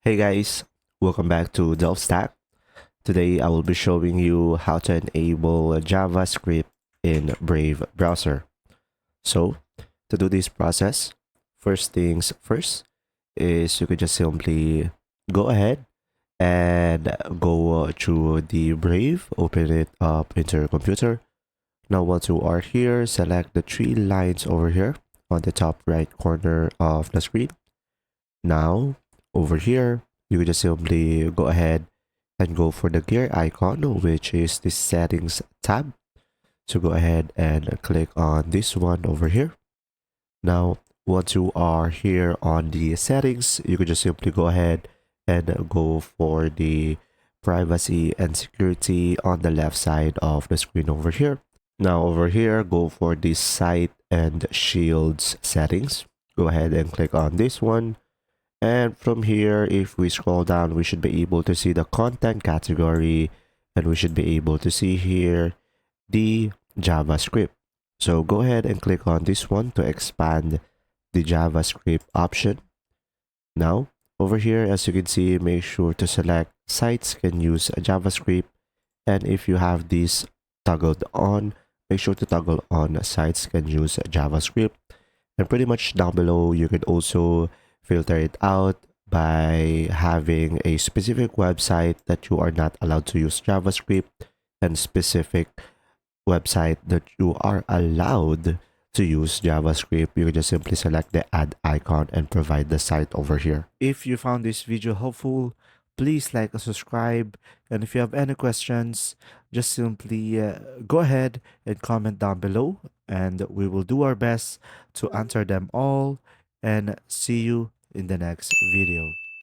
Hey guys, welcome back to Delve. Today I will be showing you how to enable JavaScript in Brave browser. So to do this process, first things first is you could just simply go ahead and go to the Brave, open it up into your computer. Now once you are here, select the three lines over here on the top right corner of the screen. Now, over here, you can just simply go ahead and go for the gear icon, which is the settings tab. So go ahead and click on this one over here. Now, once you are here on the settings, you can just simply go ahead and go for the privacy and security on the left side of the screen over here. Now over here, go for the site and shields settings. Go ahead and click on this one. And from here, if we scroll down, we should be able to see the content category, and we should be able to see here the JavaScript. So go ahead and click on this one to expand the JavaScript option. Now, over here, as you can see, make sure to select sites can use JavaScript. And if you have this toggled on, make sure to toggle on sites can use JavaScript. And pretty much down below, you can also filter it out by having a specific website that you are not allowed to use JavaScript and specific website that you are allowed to use JavaScript. You can just simply select the add icon and provide the site over here. If you found this video helpful, please like and subscribe. And if you have any questions, just simply go ahead and comment down below, and we will do our best to answer them all. And see you in the next video.